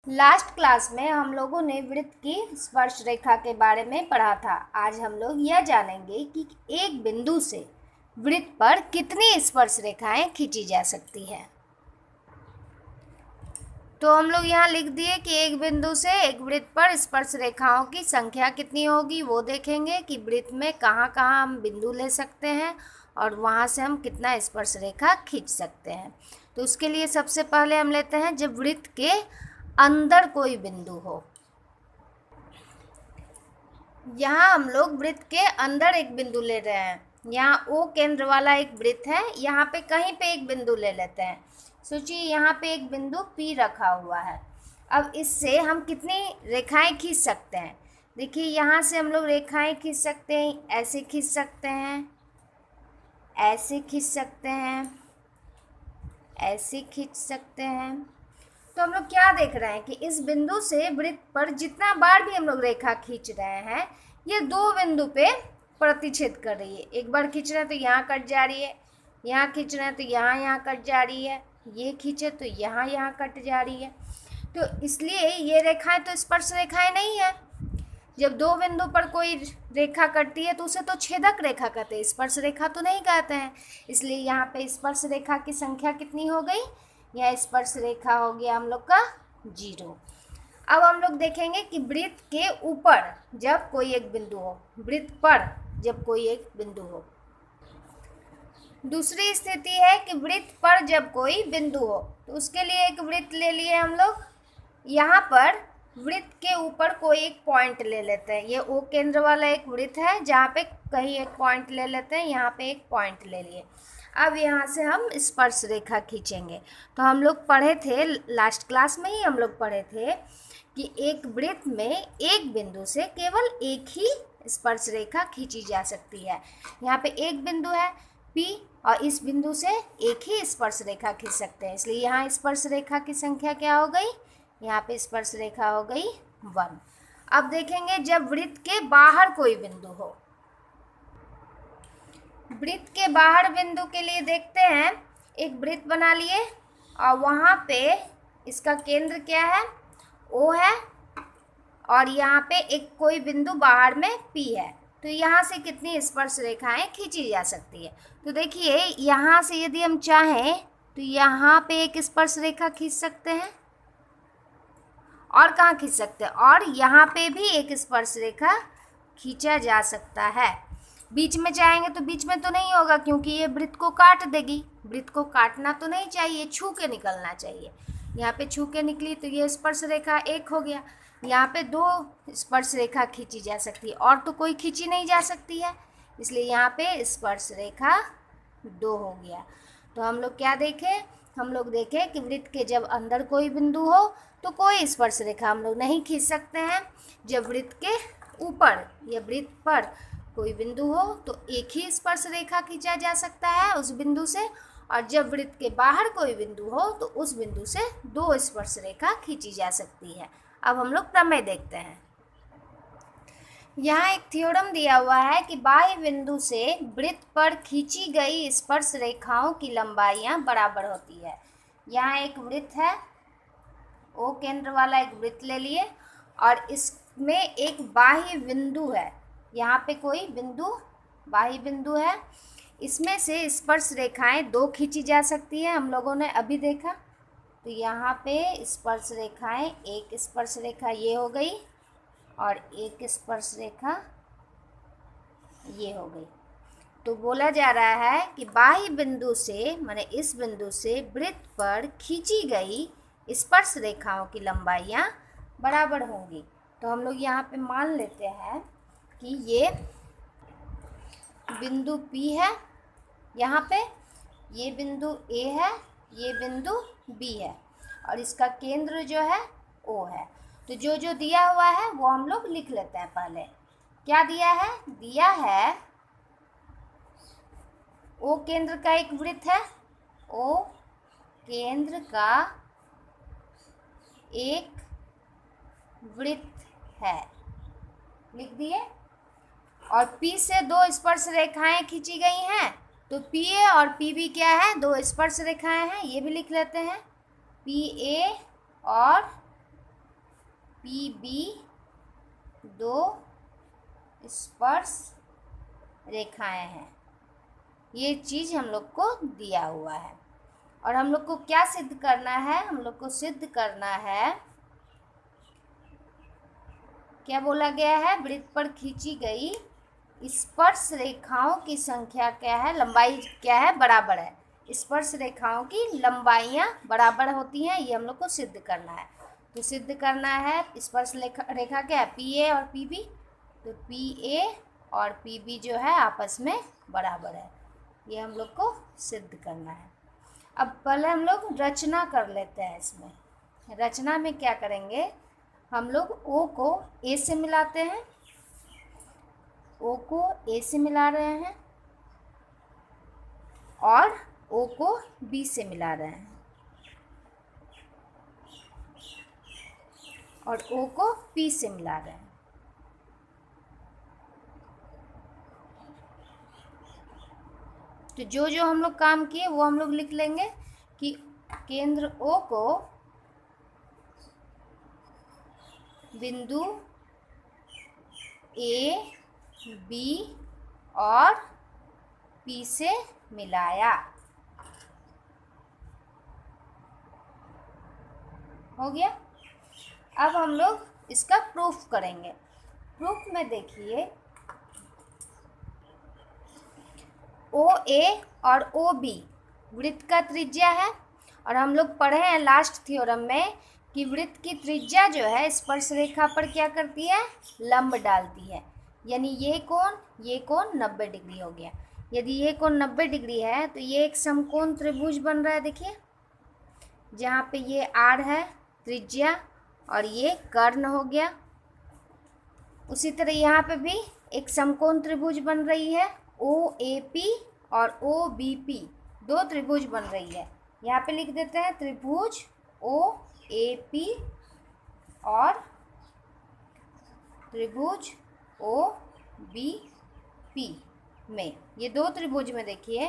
Last class में हम लोगों ने वृत्त की स्पर्श रेखा के बारे में पढ़ा था। आज हम लोग यह जानेंगे कि एक बिंदु से वृत्त पर कितनी स्पर्श रेखाएं खींची जा सकती है। तो हम लोग यहाँ लिख दिए कि एक बिंदु से एक वृत्त पर स्पर्श रेखाओं की संख्या कितनी होगी। वो देखेंगे कि वृत्त में कहाँ कहाँ हम बिंदु ले सकते हैं और वहाँ से हम कितना स्पर्श रेखा खींच सकते हैं। तो उसके लिए सबसे पहले हम लेते हैं जब वृत्त के अंदर कोई बिंदु हो। यहाँ हम लोग वृत्त के अंदर एक बिंदु ले रहे हैं। यहाँ O केंद्र वाला एक वृत्त है, यहाँ पे कहीं पे एक बिंदु ले लेते हैं। सोचिए यहाँ पे एक बिंदु P रखा हुआ है। अब इससे हम कितनी रेखाएं खींच सकते हैं। देखिए यहाँ से हम लोग रेखाएं खींच सकते हैं, ऐसे खींच सकते हैं, ऐसे खींच सकते हैं, ऐसे खींच सकते हैं। तो हम लोग क्या देख रहे हैं कि इस बिंदु से वृत्त पर जितना बार भी हम लोग रेखा खींच रहे हैं, ये दो बिंदु पे प्रतिच्छेद कर रही है। एक बार खींच रहे हैं तो यहाँ कट जा रही है, यहाँ खींच रहे हैं तो यहाँ कट जा रही है, ये खींचे तो यहाँ कट जा रही है। तो इसलिए ये रेखाएं तो स्पर्श रेखाएं नहीं है। जब दो बिंदु पर कोई रेखा कटती है तो उसे तो छेदक रेखा कहते हैं, स्पर्श रेखा तो नहीं कहते हैं। इसलिए यहाँ पे स्पर्श रेखा की संख्या कितनी हो गई, यह स्पर्श रेखा हो गया हम लोग का 0। अब हम लोग देखेंगे कि वृत्त के ऊपर जब कोई एक बिंदु हो, वृत्त पर जब कोई एक बिंदु हो। दूसरी स्थिति है कि वृत्त पर जब कोई बिंदु हो, तो उसके लिए एक वृत्त ले लिए हम लोग। यहाँ पर वृत्त के ऊपर कोई एक पॉइंट ले लेते हैं। ये O केंद्र वाला एक वृत्त है जहाँ पे कहीं एक पॉइंट ले लेते हैं, यहाँ पे एक पॉइंट ले लिए। अब यहाँ से हम स्पर्श रेखा खींचेंगे। तो हम लोग पढ़े थे, लास्ट क्लास में ही हम लोग पढ़े थे कि एक वृत्त में एक बिंदु से केवल एक ही स्पर्श रेखा खींची जा सकती है। यहाँ पे एक बिंदु है P और इस बिंदु से एक ही स्पर्श रेखा खींच सकते हैं। इसलिए यहाँ स्पर्श रेखा की संख्या क्या हो गई, यहाँ पे स्पर्श रेखा हो गई 1। अब देखेंगे जब वृत्त के बाहर कोई बिंदु हो। वृत्त के बाहर बिंदु के लिए देखते हैं, एक वृत्त बना लिए और वहाँ पे इसका केंद्र क्या है, O है और यहाँ पे एक कोई बिंदु बाहर में P है। तो यहाँ से कितनी स्पर्श रेखाएं खींची जा सकती है। तो देखिए यहाँ से यदि हम चाहें तो यहाँ पे एक स्पर्श रेखा खींच सकते हैं और कहाँ खींच सकते हैं, और यहाँ पे भी एक स्पर्श रेखा खींचा जा सकता है। बीच में चाहेंगे तो बीच में तो नहीं होगा क्योंकि ये वृत्त को काट देगी। वृत्त को काटना तो नहीं चाहिए, छू के निकलना चाहिए। यहाँ पे छू के निकली तो ये स्पर्श रेखा 1 हो गया। यहाँ पे 2 स्पर्श रेखा खींची जा सकती है और तो कोई खींची नहीं जा सकती है, इसलिए यहाँ पे स्पर्श रेखा 2 हो गया। तो हम लोग क्या देखें, हम लोग देखें कि वृत्त के जब अंदर कोई बिंदु हो तो कोई स्पर्श रेखा हम लोग नहीं खींच सकते हैं। जब वृत्त के ऊपर या वृत्त पर कोई बिंदु हो तो एक ही स्पर्श रेखा खींचा जा सकता है उस बिंदु से, और जब वृत्त के बाहर कोई बिंदु हो तो उस बिंदु से 2 स्पर्श रेखा खींची जा सकती है। अब हम लोग प्रमेय देखते हैं। यहाँ एक थ्योरम दिया हुआ है कि बाह्य बिंदु से वृत्त पर खींची गई स्पर्श रेखाओं की लंबाइयाँ बराबर होती है। यहाँ एक वृत्त है, O केंद्र वाला एक वृत्त ले लिए और इसमें एक बाह्य बिंदु है। यहाँ पे कोई बिंदु बाह्य बिंदु है, इसमें से स्पर्श रेखाएं 2 खींची जा सकती है, हम लोगों ने अभी देखा। तो यहाँ पे स्पर्श रेखाएं, एक स्पर्श रेखा ये हो गई और एक स्पर्श रेखा ये हो गई। तो बोला जा रहा है कि बाह्य बिंदु से माने इस बिंदु से वृत्त पर खींची गई स्पर्श रेखाओं की लंबाइयाँ बराबर होंगी। तो हम लोग यहाँ पे मान लेते हैं कि ये बिंदु P है, यहाँ पे ये बिंदु A है, ये बिंदु B है और इसका केंद्र जो है O है। तो जो जो दिया हुआ है वो हम लोग लिख लेते हैं। पहले क्या दिया है, दिया है O केंद्र का एक वृत्त है, O केंद्र का एक वृत्त है, लिख दिए। और P से 2 स्पर्श रेखाएं खींची गई हैं, तो PA और PB क्या है, 2 स्पर्श रेखाएं हैं, ये भी लिख लेते हैं। PA और पी बी दो स्पर्श रेखाएं हैं। ये चीज़ हम लोग को दिया हुआ है और हम लोग को क्या सिद्ध करना है? हम लोग को सिद्ध करना है, क्या बोला गया है? वृत्त पर खींची गई स्पर्श रेखाओं की संख्या क्या है? लंबाई क्या है? बराबर है। स्पर्श रेखाओं की लंबाइयाँ बराबर होती हैं, ये हम लोग को सिद्ध करना है। तो सिद्ध करना है स्पर्श रेखा क्या है? पी ए और पी बी। तो पी ए और पी बी जो है आपस में बराबर है, ये हम लोग को सिद्ध करना है। अब पहले हम लोग रचना कर लेते हैं। इसमें रचना में क्या करेंगे? हम लोग ओ को ए से मिलाते हैं, ओ को ए से मिला रहे हैं और ओ को बी से मिला रहे हैं और ओ को पी से मिला रहे हैं। तो जो जो हम लोग काम किए वो हम लोग लिख लेंगे कि केंद्र ओ को बिंदु ए, बी और पी से मिलाया। हो गया। अब हम लोग इसका प्रूफ करेंगे। प्रूफ में देखिए, ओ ए और ओ बी वृत्त का त्रिज्या है और हम लोग पढ़े हैं लास्ट थ्योरम में कि वृत्त की त्रिज्या जो है स्पर्श रेखा पर क्या करती है? लंब डालती है। यानी ये कोण 90 डिग्री हो गया। यदि ये कोण 90 डिग्री है तो ये एक समकोण त्रिभुज बन रहा है। देखिए, जहाँ पे ये आर है त्रिज्या और ये कर्ण हो गया। उसी तरह यहाँ पे भी एक समकोण त्रिभुज बन रही है, ओ ए पी और ओ बी पी, दो त्रिभुज बन रही है। यहाँ पे लिख देते हैं त्रिभुज ओ ए पी और त्रिभुज ओ बी पी में, ये दो त्रिभुज में देखिए,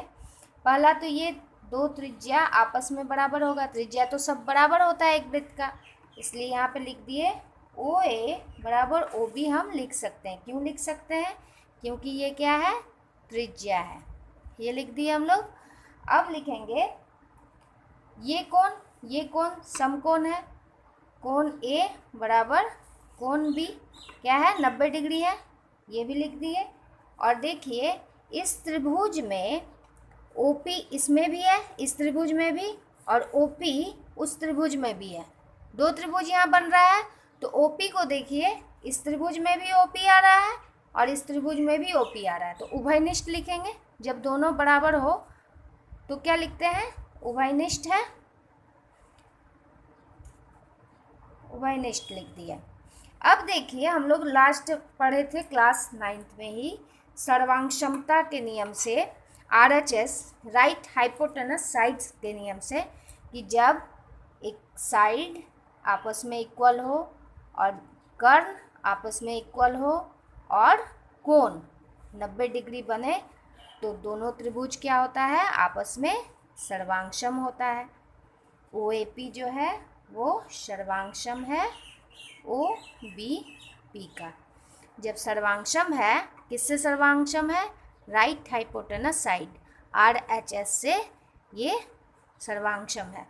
पहला तो ये दो त्रिज्या आपस में बराबर होगा। त्रिज्या तो सब बराबर होता है एक वृत्त का, इसलिए यहाँ पे लिख दिए ओ ए बराबर ओ बी। हम लिख सकते हैं। क्यों लिख सकते हैं? क्योंकि ये क्या है? त्रिज्या है। ये लिख दिए हम लोग। अब लिखेंगे ये कोण समकोण है। कोण ए बराबर कोण बी क्या है? 90 डिग्री है, ये भी लिख दिए। और देखिए इस त्रिभुज में OP इसमें भी है, इस त्रिभुज में भी, और OP उस त्रिभुज में भी है। दो त्रिभुज यहाँ बन रहा है, तो OP को देखिए, इस त्रिभुज में भी OP आ रहा है और इस त्रिभुज में भी OP आ रहा है। तो उभयनिष्ठ लिखेंगे। जब दोनों बराबर हो तो क्या लिखते हैं? उभयनिष्ठ है, उभयनिष्ठ लिख दिया। अब देखिए, हम लोग लास्ट पढ़े थे क्लास 9th में ही सर्वांगक्षमता के नियम से, RHS राइट हाइपोटेनस साइड्स के नियम से, कि जब एक साइड आपस में इक्वल हो और कर्ण आपस में इक्वल हो और कोण 90 डिग्री बने तो दोनों त्रिभुज क्या होता है? आपस में सर्वांगसम होता है। OAP जो है वो सर्वांगसम है OBP का। जब सर्वांगसम है, किससे सर्वांगसम है? राइट हाइपोटेनस साइड RHS से ये सर्वांगसम है।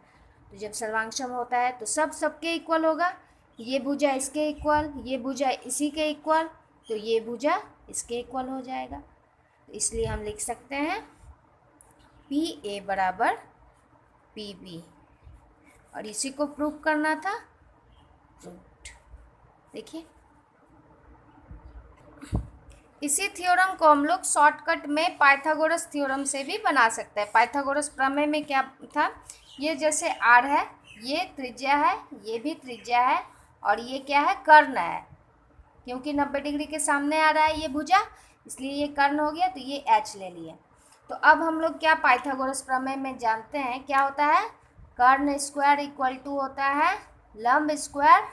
तो जब सर्वांगसम होता है तो सब सबके इक्वल होगा। ये भुजा इसके इक्वल, ये भुजा इसी के इक्वल, तो ये भुजा इसके इक्वल हो जाएगा। तो इसलिए हम लिख सकते हैं PA बराबर PB, और इसी को प्रूव करना था। प्रूव्ड। देखिए, इसी थ्योरम को हम लोग शॉर्टकट में पाइथागोरस थ्योरम से भी बना सकते हैं। पाइथागोरस प्रमेय में क्या था? ये जैसे R है, ये त्रिज्या है, ये भी त्रिज्या है, और ये क्या है? कर्ण है। क्योंकि 90 डिग्री के सामने आ रहा है ये भुजा, इसलिए ये कर्ण हो गया, तो ये H ले लिया। तो अब हम लोग क्या पाइथागोरस प्रमेय में जानते हैं क्या होता है? कर्ण स्क्वायर इक्वल टू होता है लंब स्क्वायर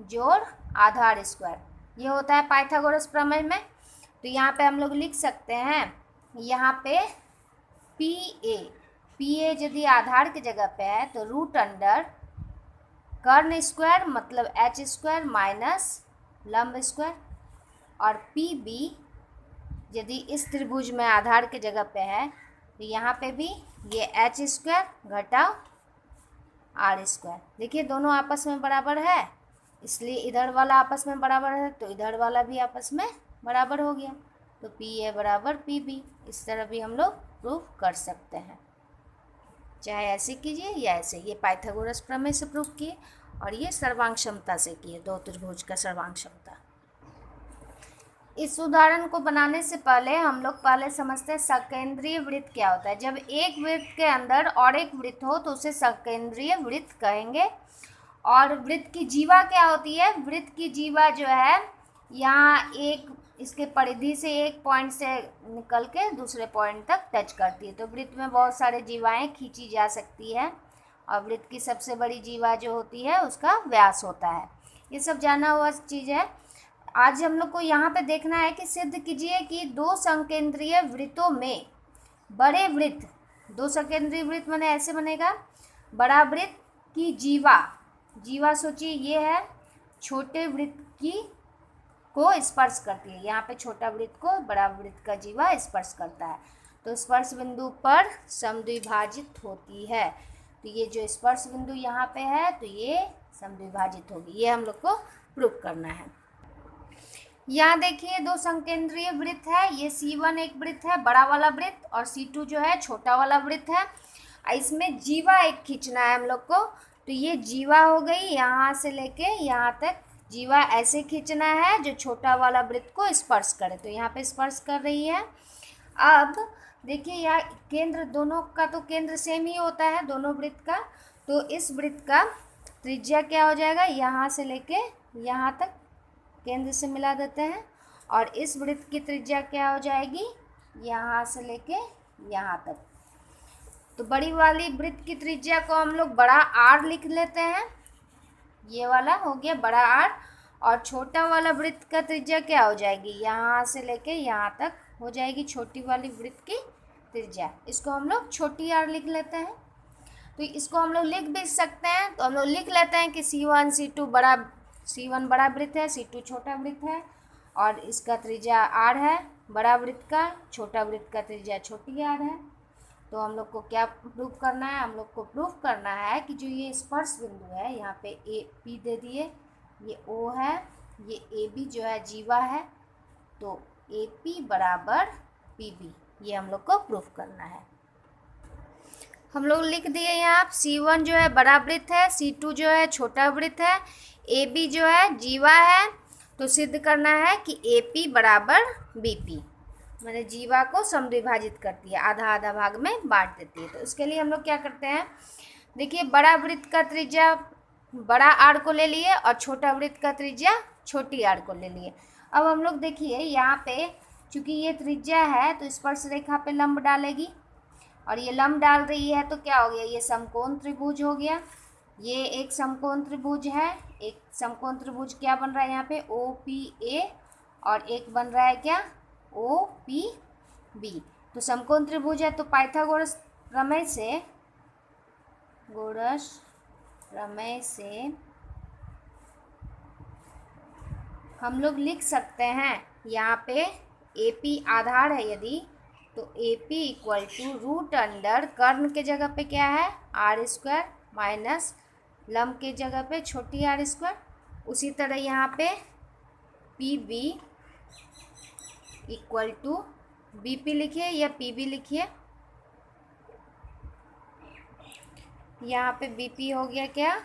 जोड़ आधार स्क्वायर। ये होता है पाइथागोरस प्रमेय में। तो यहाँ पे हम लोग लिख सकते हैं, यहाँ पे PA यदि आधार की जगह पे है तो रूट अंडर कर्ण स्क्वायर मतलब एच स्क्वायर माइनस लंब स्क्वायर, और पी बी यदि इस त्रिभुज में आधार के जगह पे है तो यहाँ पे भी ये एच स्क्वायर घटाओ आर स्क्वायर। देखिए दोनों आपस में बराबर है, इसलिए इधर वाला आपस में बराबर है तो इधर वाला भी आपस में बराबर हो गया, तो पी ए बराबर पी बी। इस तरह भी हम लोग प्रूफ कर सकते हैं, चाहे ऐसे कीजिए या ऐसे। ये पाइथागोरस प्रमेय से प्रूफ किए और ये सर्वांग क्षमता से किए, दो त्रिभुज का सर्वांग क्षमता। इस उदाहरण को बनाने से पहले हम लोग पहले समझते हैं सकेंद्रीय वृत्त क्या होता है। जब एक वृत्त के अंदर और एक वृत्त हो तो उसे सकेंद्रीय वृत्त कहेंगे। और वृत्त की जीवा क्या होती है? वृत्त की जीवा जो है यहाँ एक इसके परिधि से एक पॉइंट से निकल के दूसरे पॉइंट तक टच करती है, तो वृत्त में बहुत सारे जीवाएं खींची जा सकती है और वृत्त की सबसे बड़ी जीवा जो होती है उसका व्यास होता है। ये सब जाना हुआ चीज़ है। आज हम लोग को यहाँ पे देखना है कि सिद्ध कीजिए कि दो संकेंद्रीय वृत्तों में बड़े वृत्त, दो संकेंद्रीय वृत्त माने ऐसे बनेगा, बड़ा वृत्त की जीवा सोचिए ये है छोटे वृत्त की को स्पर्श करती है। यहाँ पे छोटा वृत्त को बड़ा वृत्त का जीवा स्पर्श करता है, तो स्पर्श बिंदु पर समद्विभाजित होती है। तो ये जो स्पर्श बिंदु यहाँ पे है तो ये समद्विभाजित होगी, ये हम लोग को प्रूफ करना है। यहाँ देखिए दो संकेंद्रीय वृत्त है, ये C1 एक वृत्त है बड़ा वाला वृत्त और C2 जो है छोटा वाला वृत्त है। इसमें जीवा एक खींचना है हम लोग को, तो ये जीवा हो गई, यहाँ से लेके यहाँ तक जीवा ऐसे खींचना है जो छोटा वाला वृत्त को स्पर्श करे, तो यहाँ पे स्पर्श कर रही है। अब देखिए यहाँ केंद्र दोनों का तो केंद्र सेम ही होता है दोनों वृत्त का, तो इस वृत्त का त्रिज्या क्या हो जाएगा, यहाँ से लेके यहाँ तक केंद्र से मिला देते हैं, और इस वृत्त की त्रिज्या क्या हो जाएगी, यहाँ से लेके यहाँ तक। तो बड़ी वाली वृत्त की त्रिज्या को हम लोग बड़ा आर लिख लेते हैं, ये वाला हो गया बड़ा आर, और छोटा वाला वृत्त का त्रिज्या क्या हो जाएगी, यहाँ से लेके यहाँ तक हो जाएगी छोटी वाली वृत्त की त्रिज्या, इसको हम लोग छोटी आर लिख लेते हैं। तो इसको हम लोग लिख भी सकते हैं, तो हम लोग लिख लेते हैं कि C1 बड़ा वृत्त है, C2 छोटा वृत्त है, और इसका त्रिज्या आर है बड़ा वृत्त का, छोटा वृत्त का त्रिज्या छोटी आर है। तो हम लोग को क्या प्रूफ करना है, हम लोग को प्रूफ करना है कि जो ये स्पर्श बिंदु है यहाँ पे ए पी दे दिए, ये ओ है, ये ए बी जो है जीवा है, तो ए पी बराबर पी बी, ये हम लोग को प्रूफ करना है। हम लोग लिख दिए यहाँ C1 जो है बड़ा वृत्त है, C2 जो है छोटा वृत्त है, ए बी जो है जीवा है, तो सिद्ध करना है कि ए पी बराबर बी पी, मैंने जीवा को समद्विभाजित करती है, आधा आधा भाग में बांट देती है। तो उसके लिए हम लोग क्या करते हैं, देखिए बड़ा वृत्त का त्रिज्या बड़ा आर को ले लिए और छोटा वृत्त का त्रिज्या छोटी आर को ले लिए। अब हम लोग देखिए यहाँ पे चूँकि ये त्रिज्या है तो स्पर्श रेखा पे लंब डालेगी, और ये लंब डाल रही है तो क्या हो गया, ये समकोण त्रिभुज हो गया। ये एक समकोण त्रिभुज है, एक समकोण त्रिभुज क्या बन रहा है यहाँ पे ओ पी ए, और एक बन रहा है क्या ओ पी बी। तो समकोण त्रिभुज है तो पाइथागोरस प्रमेय से हम लोग लिख सकते हैं, यहाँ पे ए पी आधार है यदि, तो A P equal to root under कर्ण के जगह पे क्या है आर स्क्वायर माइनस लंब के जगह पे छोटी आर स्क्वायर। उसी तरह यहाँ पे p b equal to b p लिखिए या पी बी लिखिए, यहाँ पे बी पी हो गया क्या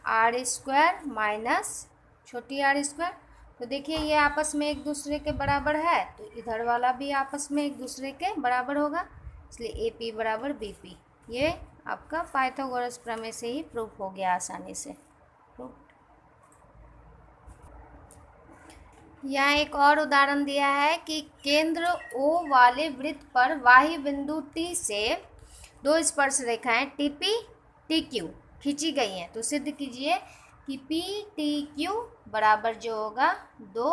आर स्क्वायर माइनस छोटी आर स्क्वायर। तो देखिए ये आपस में एक दूसरे के बराबर है, तो इधर वाला भी आपस में एक दूसरे के बराबर होगा, इसलिए ए पी बराबर बी पी। ये आपका पाइथागोरस प्रमेय से ही प्रूफ हो गया आसानी से प्रूफ। यहाँ एक और उदाहरण दिया है कि केंद्र O वाले वृत्त पर बाह्य बिंदु T से दो स्पर्श रेखाएं TP TQ खींची गई हैं, तो सिद्ध कीजिए कि PTQ बराबर जो होगा 2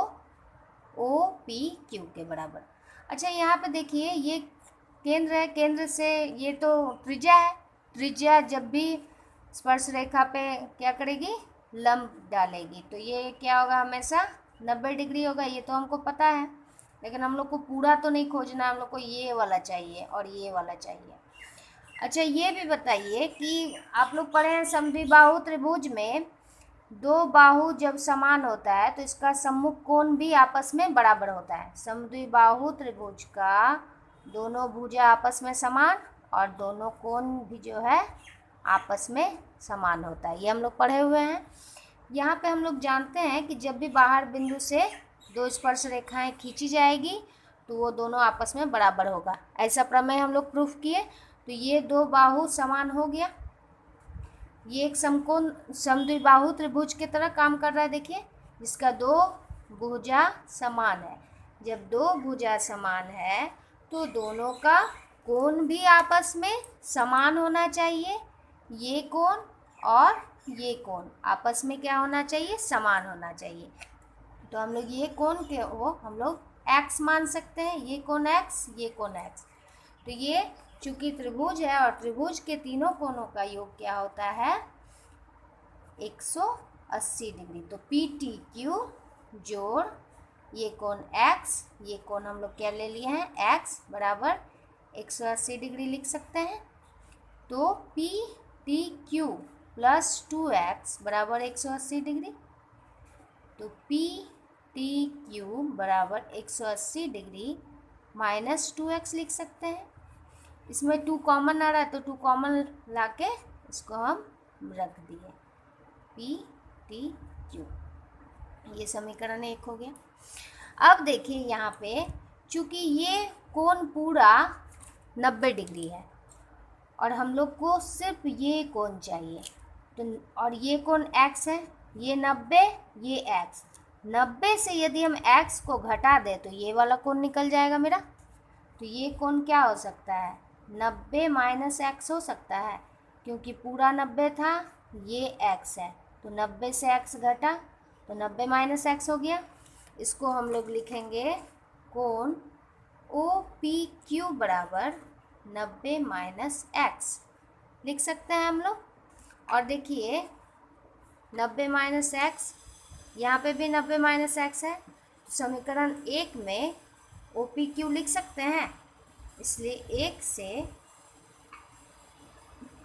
OPQ के बराबर। अच्छा यहाँ पे देखिए ये केंद्र है, केंद्र से ये तो त्रिज्या है, त्रिज्या जब भी स्पर्श रेखा पे क्या करेगी लंब डालेगी। तो ये क्या होगा, हमेशा 90 डिग्री होगा। ये तो हमको पता है, लेकिन हम लोग को पूरा तो नहीं खोजना, हम लोग को ये वाला चाहिए और ये वाला चाहिए। अच्छा, ये भी बताइए कि आप लोग पढ़े हैं समद्विबाहु त्रिभुज में दो बाहु जब समान होता है तो इसका सम्मुख कोण भी आपस में बराबर होता है। समद्विबाहु त्रिभुज का दोनों भुजा आपस में समान और दोनों कोण भी जो है आपस में समान होता है, ये हम लोग पढ़े हुए हैं। यहाँ पे हम लोग जानते हैं कि जब भी बाहर बिंदु से दो स्पर्श रेखाएं खींची जाएगी तो वो दोनों आपस में बराबर होगा। ऐसा प्रमेय हम लोग प्रूफ किए। तो ये दो बाहु समान हो गया, ये एक समकोण समद्विबाहु त्रिभुज की तरह काम कर रहा है। देखिए, जिसका दो भुजा समान है। जब दो भुजा समान है तो दोनों का कोण भी आपस में समान होना चाहिए। ये कोण और ये कोण आपस में क्या होना चाहिए, समान होना चाहिए। तो हम लोग ये कोण के वो हम लोग x मान सकते हैं, ये कोण x, ये कोण x। तो ये चूंकि त्रिभुज है और त्रिभुज के तीनों कोणों का योग क्या होता है, 180 डिग्री। तो PTQ जोड़ ये कोण x, ये कोण हम लोग क्या ले लिए हैं, x बराबर 180 डिग्री लिख सकते हैं। तो PTQ प्लस 2x बराबर 180 डिग्री। तो PTQ बराबर 180 डिग्री माइनस 2x लिख सकते हैं। इसमें 2 कॉमन आ रहा है तो 2 कॉमन लाके इसको हम रख दिए, PTQ। ये समीकरण 1 हो गया। अब देखिए यहाँ पे चूँकि ये कोण पूरा 90 डिग्री है और हम लोग को सिर्फ ये कोण चाहिए, तो और ये कोण x है, ये 90, ये x। 90 से यदि हम x को घटा दें तो ये वाला कोण निकल जाएगा मेरा। तो ये कोण क्या हो सकता है, 90 माइनस x हो सकता है, क्योंकि पूरा 90 था, ये x है। तो 90 से x घटा तो 90 माइनस x हो गया। इसको हम लोग लिखेंगे कोण OPQ बराबर 90 माइनस x लिख सकते हैं हम लोग। और देखिए 90 माइनस एक्स, यहाँ पे भी 90 माइनस एक्स है। समीकरण 1 में OPQ लिख सकते हैं, इसलिए 1 से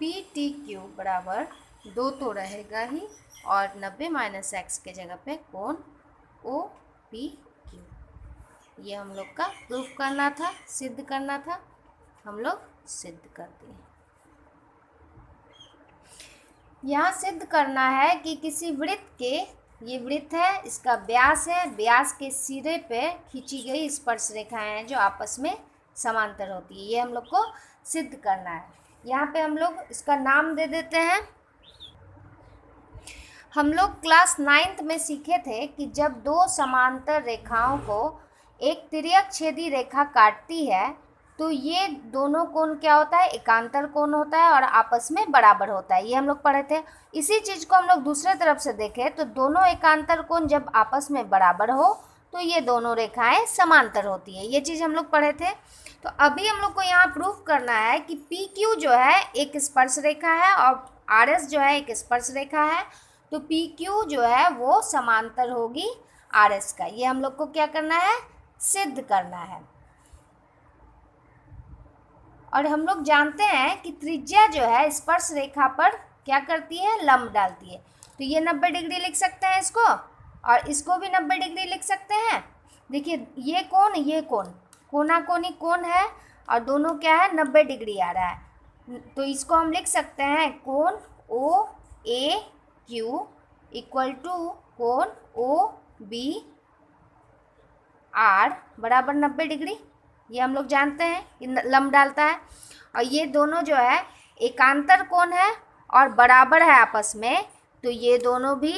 PTQ बराबर 2 तो रहेगा ही और 90 माइनस एक्स के जगह पे कोण OPQ। ये हम लोग का प्रूफ करना था, सिद्ध करना था, हम लोग सिद्ध कर दिए। यहाँ सिद्ध करना है कि किसी वृत्त के, ये वृत्त है, इसका व्यास है, व्यास के सिरे पे खींची गई स्पर्श रेखाएं हैं जो आपस में समांतर होती है। ये हम लोग को सिद्ध करना है। यहाँ पे हम लोग इसका नाम दे देते हैं। हम लोग क्लास 9th में सीखे थे कि जब दो समांतर रेखाओं को एक तिर्यक छेदी रेखा काटती है तो ये दोनों कोण क्या होता है, एकांतर कोण होता है और आपस में बराबर होता है। ये हम लोग पढ़े थे। इसी चीज़ को हम लोग दूसरे तरफ से देखें तो दोनों एकांतर कोण जब आपस में बराबर हो तो ये दोनों रेखाएं समांतर होती है। ये चीज़ हम लोग पढ़े थे। तो अभी हम लोग को यहाँ प्रूफ करना है कि PQ जो है एक स्पर्श रेखा है और RS जो है एक स्पर्श रेखा है। तो PQ जो है वो समांतर होगी RS का। ये हम लोग को क्या करना है, सिद्ध करना है। और हम लोग जानते हैं कि त्रिज्या जो है स्पर्श रेखा पर क्या करती है, लंब डालती है। तो ये 90 डिग्री लिख सकते हैं इसको, और इसको भी 90 डिग्री लिख सकते हैं। देखिए ये कोण, ये कोण कोणाकोणी कोण है और दोनों क्या है, 90 डिग्री आ रहा है। तो इसको हम लिख सकते हैं कोण OAQ इक्वल टू कोण OBR बराबर 90 डिग्री। ये हम लोग जानते हैं कि लंब डालता है। और ये दोनों जो है एकांतर कोण है और बराबर है आपस में, तो ये दोनों भी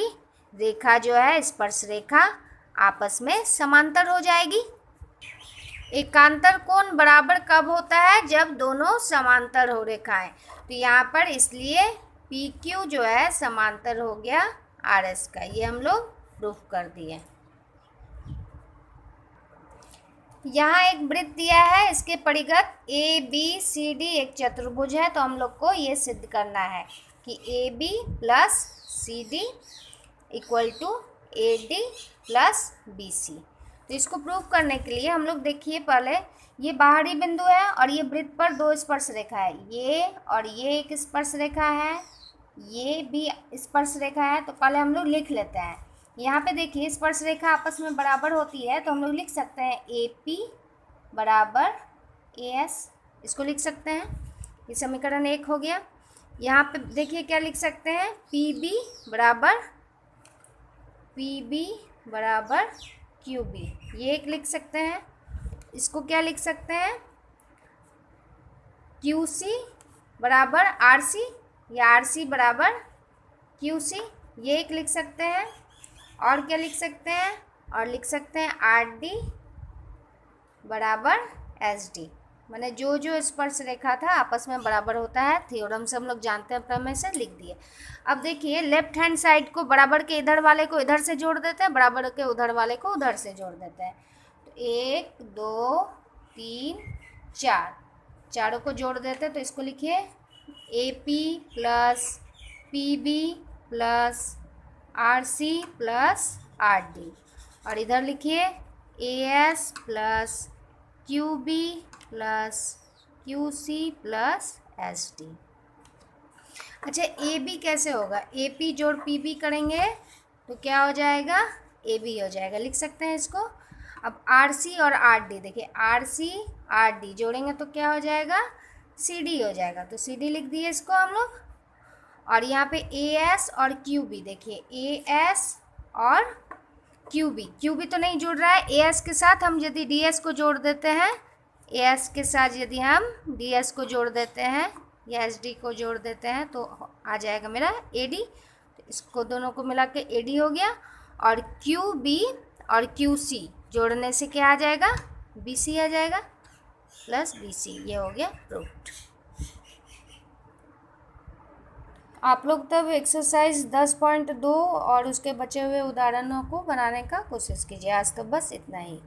रेखा जो है स्पर्श रेखा आपस में समांतर हो जाएगी। एकांतर कोण बराबर कब होता है, जब दोनों समांतर हो रेखाएं। तो यहाँ पर इसलिए PQ जो है समांतर हो गया RS का। ये हम लोग प्रूफ कर दिए। यहाँ एक वृत्त दिया है, इसके परिघत ABCD एक चतुर्भुज है। तो हम लोग को ये सिद्ध करना है कि AB plus CD equal to AD plus BC। तो इसको प्रूव करने के लिए हम लोग देखिए, पहले ये बाहरी बिंदु है और ये वृत्त पर दो स्पर्श रेखा है, ये और ये एक स्पर्श रेखा है, ये भी स्पर्श रेखा है। तो पहले हम लोग लिख लेते हैं। यहाँ पे देखिए स्पर्श रेखा आपस में बराबर होती है, तो हम लोग लिख सकते हैं AP बराबर AS, इसको लिख सकते हैं। ये समीकरण 1 हो गया। यहाँ पे देखिए क्या लिख सकते हैं, PB बराबर QB, ये एक लिख सकते हैं। इसको क्या लिख सकते हैं, QC बराबर RC या RC बराबर QC, ये एक लिख सकते हैं। और क्या लिख सकते हैं, और लिख सकते हैं RD बराबर SD, मैंने जो जो स्पर्श रेखा था आपस में बराबर होता है, थ्योरम से हम लोग जानते हैं, प्रमेय से लिख दिए। अब देखिए लेफ्ट हैंड साइड को बराबर के इधर वाले को इधर से जोड़ देते हैं, बराबर के उधर वाले को उधर से जोड़ देते हैं। तो 1 2 3 4, चारों को जोड़ देते हैं। तो इसको लिखिए AP plus PB plus RC plus RD, और इधर लिखिए AS plus QB plus QC plus SD। अच्छा AB कैसे होगा, AP जोड़ PB करेंगे तो क्या हो जाएगा, AB हो जाएगा, लिख सकते हैं इसको। अब RC और RD देखिए, RC RD जोड़ेंगे तो क्या हो जाएगा, CD हो जाएगा, तो CD लिख दिए इसको हम लोग। और यहाँ पे AS और QB देखिए, AS और QB तो नहीं जुड़ रहा है, AS के साथ हम यदि DS को जोड़ देते हैं, AS के साथ यदि हम DS को जोड़ देते हैं या SD को जोड़ देते हैं तो आ जाएगा मेरा AD। तो इसको दोनों को मिला के AD हो गया। और QB और QC जोड़ने से क्या आ जाएगा, BC आ जाएगा प्लस BC, ये हो गया प्रूव्ड। आप लोग तब एक्सरसाइज 10.2 और उसके बचे हुए उदाहरणों को बनाने का कोशिश कीजिए। आज तो बस इतना ही।